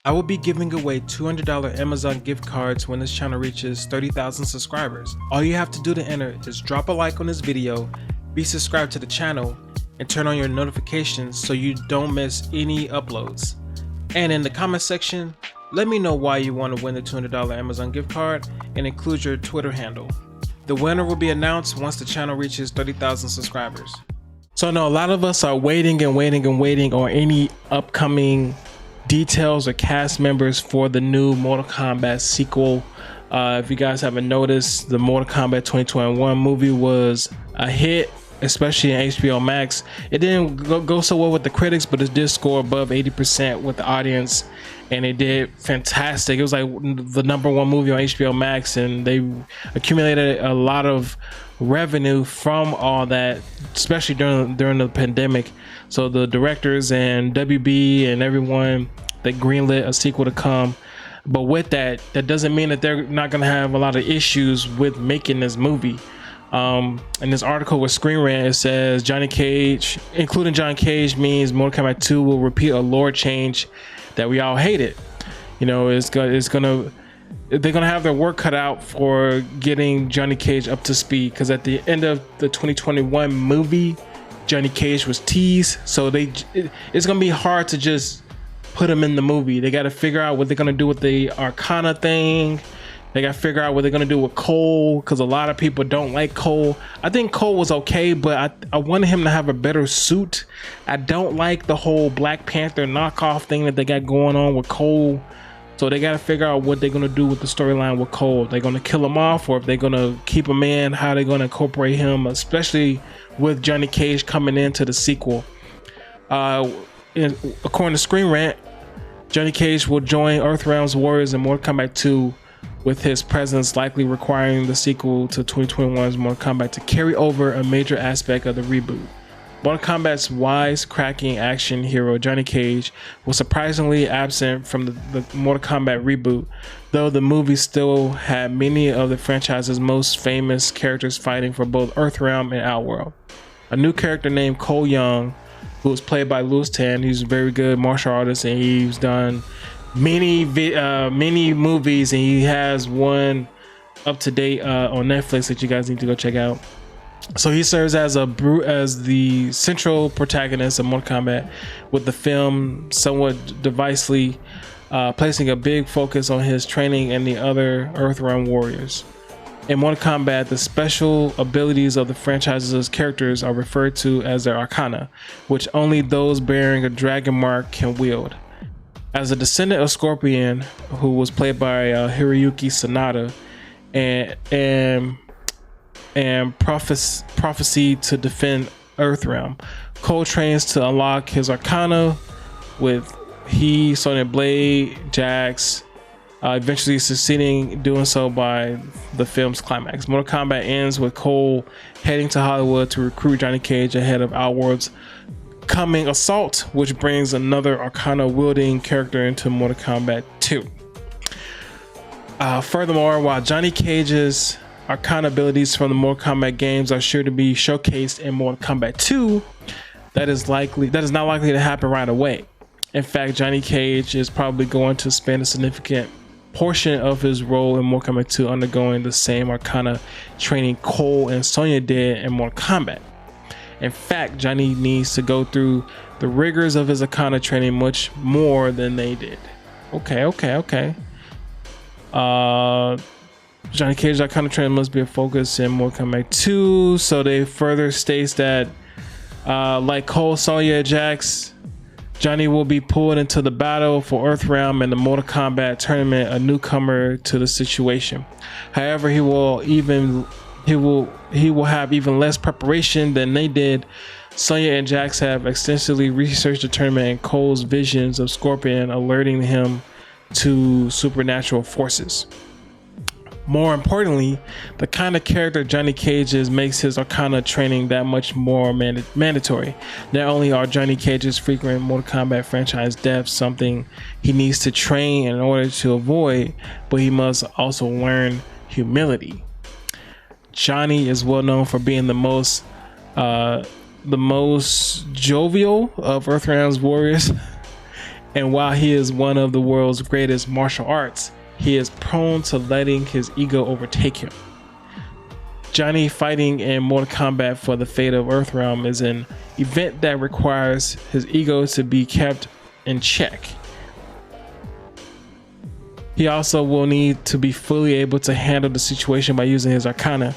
I will be giving away $200 Amazon gift cards when this channel reaches 30,000 subscribers. All you have to do to enter is drop a like on this video, be subscribed to the channel, and turn on your notifications so you don't miss any uploads. And in the comment section, let me know why you want to win the $200 Amazon gift card and include your Twitter handle. The winner will be announced once the channel reaches 30,000 subscribers. So I know a lot of us are waiting on any upcoming details or cast members for the new Mortal Kombat sequel. If you guys haven't noticed, the Mortal Kombat 2021 movie was a hit, especially in HBO Max. It didn't go so well with the critics, but it did score above 80% with the audience, and it did fantastic. It was like the #1 movie on HBO Max, and they accumulated a lot of revenue from all that, especially during the pandemic. So the directors and WB and everyone, they greenlit a sequel to come. But with that doesn't mean that they're not going to have a lot of issues with making this movie. In this article with Screen Rant, it says Johnny Cage, including John Cage, means Mortal Kombat 2 will repeat a lore change that we all hated. You know, they're gonna have their work cut out for getting Johnny Cage up to speed, because at the end of the 2021 movie, Johnny Cage was teased, so it's gonna be hard to just put him in the movie. They got to figure out what they're gonna do with the Arcana thing. They got to figure out what they're gonna do with Cole, because a lot of people don't like Cole. I think Cole was okay, but I wanted him to have a better suit. I don't like the whole Black Panther knockoff thing that they got going on with Cole. So they got to figure out what they're going to do with the storyline with Cole. They're going to kill him off, or if they're going to keep him in, how they're going to incorporate him, especially with Johnny Cage coming into the sequel. According to Screen Rant, Johnny Cage will join Earthrealm's Warriors in Mortal Kombat 2, with his presence likely requiring the sequel to 2021's Mortal Kombat to carry over a major aspect of the reboot. Mortal Kombat's wise-cracking action hero Johnny Cage was surprisingly absent from the Mortal Kombat reboot, though the movie still had many of the franchise's most famous characters fighting for both Earthrealm and Outworld. A new character named Cole Young, who was played by Louis Tan, he's a very good martial artist, and he's done many movies, and he has one up to date on Netflix that you guys need to go check out. So he serves as the central protagonist of Mortal Kombat, with the film somewhat devisely placing a big focus on his training and the other Earthrealm warriors. In Mortal Kombat, the special abilities of the franchise's characters are referred to as their Arcana, which only those bearing a dragon mark can wield. As a descendant of Scorpion, who was played by Hiroyuki Sanada, and prophecy to defend Earthrealm, Cole trains to unlock his Arcana, with Sonya Blade, Jax, eventually succeeding doing so by the film's climax. Mortal Kombat ends with Cole heading to Hollywood to recruit Johnny Cage ahead of Outworld's coming assault, which brings another Arcana wielding character into Mortal Kombat 2. Furthermore, while Johnny Cage's Arcana abilities from the Mortal Kombat games are sure to be showcased in Mortal Kombat 2, that is not likely to happen right away. In fact, Johnny Cage is probably going to spend a significant portion of his role in Mortal Kombat 2 undergoing the same Arcana training Cole and Sonya did in Mortal Kombat. In fact, Johnny needs to go through the rigors of his Arcana training much more than they did. Okay. Johnny Cage's Arcana training must be a focus in Mortal Kombat 2. So they further states that, like Cole, Sonya, Jax, Johnny will be pulled into the battle for Earthrealm and the Mortal Kombat tournament, a newcomer to the situation. However, he will have even less preparation than they did. Sonya and Jax have extensively researched the tournament and Cole's visions of Scorpion alerting him to supernatural forces. More importantly, the kind of character Johnny Cage is makes his Arcana training that much more mandatory. Not only are Johnny Cage's frequent Mortal Kombat franchise deaths something he needs to train in order to avoid, but he must also learn humility. Johnny is well known for being the most jovial of Earthrealm's warriors, And while he is one of the world's greatest martial arts, he is prone to letting his ego overtake him. Johnny fighting in Mortal Kombat for the fate of Earthrealm is an event that requires his ego to be kept in check. He also will need to be fully able to handle the situation by using his arcana.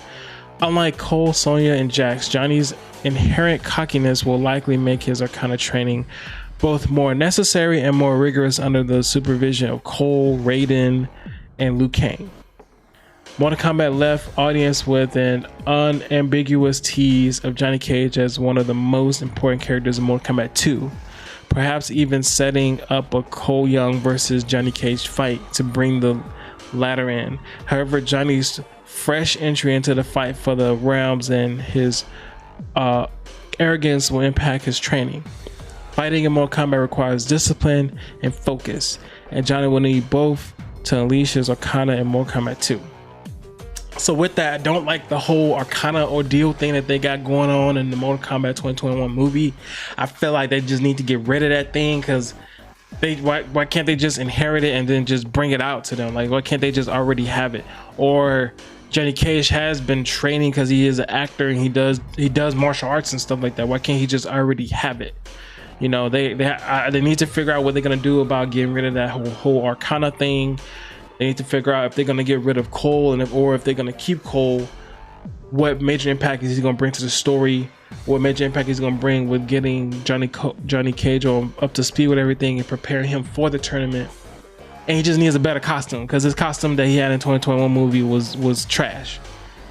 Unlike Cole, Sonya, and Jax, Johnny's inherent cockiness will likely make his arcana training both more necessary and more rigorous under the supervision of Cole, Raiden, and Liu Kang. Mortal Kombat left audience with an unambiguous tease of Johnny Cage as one of the most important characters in Mortal Kombat 2, perhaps even setting up a Cole Young versus Johnny Cage fight to bring the latter in. However, Johnny's fresh entry into the fight for the realms and his arrogance will impact his training. Fighting in Mortal Kombat requires discipline and focus, and Johnny will need both to unleash his arcana in Mortal Kombat 2. So with that, I don't like the whole arcana ordeal thing that they got going on in the Mortal Kombat 2021 movie. I feel like they just need to get rid of that thing, because why can't they just inherit it and then just bring it out to them? Like, why can't they just already have it? Or Johnny Cage has been training because he is an actor and he does martial arts and stuff like that. Why can't he just already have it? You know, they need to figure out what they're gonna do about getting rid of that whole arcana thing. They need to figure out if they're gonna get rid of Cole, and if they're gonna keep Cole. What major impact is he gonna bring to the story? What major impact he's gonna bring with getting Johnny Cage up to speed with everything and preparing him for the tournament? And he just needs a better costume, because his costume that he had in 2021 movie was trash.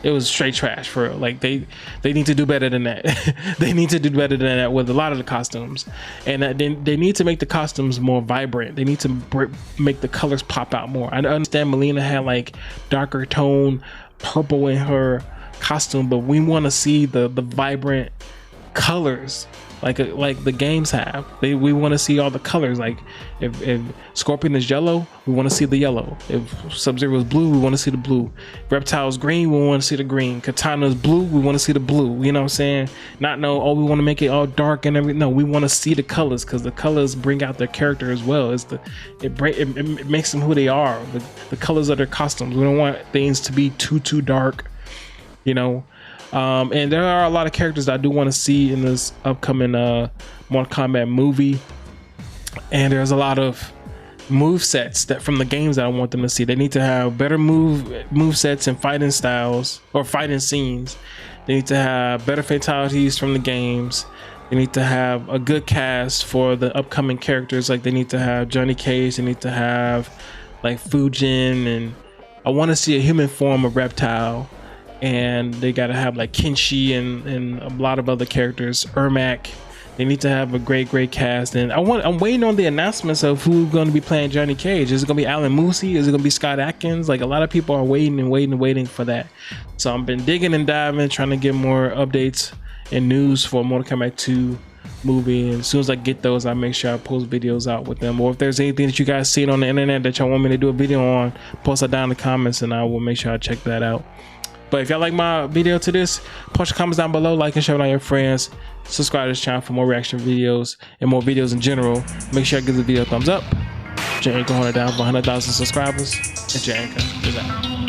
It was straight trash for real. Like they need to do better than that. They need to do better than that with a lot of the costumes, and they need to make the costumes more vibrant. They need to make the colors pop out more. I understand Melina had like darker tone purple in her costume, but we want to see the vibrant colors like the games have. We want to see all the colors. Like if Scorpion is yellow, we want to see the yellow. If Sub-Zero is blue, we want to see the blue. If Reptile is green, we want to see the green. Katana is blue, we want to see the blue. You know what I'm saying? Not know, oh, we want to make it all dark and everything. No, we want to see the colors, because the colors bring out their character as well. It makes them who they are. The colors of their costumes. We don't want things to be too dark, you know. And there are a lot of characters that I do want to see in this upcoming Mortal Kombat movie, and there's a lot of move sets that from the games that I want them to see. They need to have better move sets and fighting styles or fighting scenes. They need to have better fatalities from the games. They need to have a good cast for the upcoming characters. Like they need to have Johnny Cage. They need to have like Fujin, and I want to see a human form of Reptile. And they got to have like Kenshi and a lot of other characters. Ermac. They need to have a great cast. And I'm waiting on the announcements of who's going to be playing Johnny Cage. Is it going to be Alan Moosey? Is it going to be Scott Adkins? Like a lot of people are waiting for that. So I've been digging and diving, trying to get more updates and news for Mortal Kombat 2 movie. And as soon as I get those, I make sure I post videos out with them. Or if there's anything that you guys seen on the internet that y'all want me to do a video on, post it down in the comments and I will make sure I check that out. But if y'all like my video to this, post your comments down below, like and share it on your friends, subscribe to this channel for more reaction videos and more videos in general. Make sure I give the video a thumbs up. Jay Anchor, hold it down for 100,000 subscribers, and Jay Anchor is out.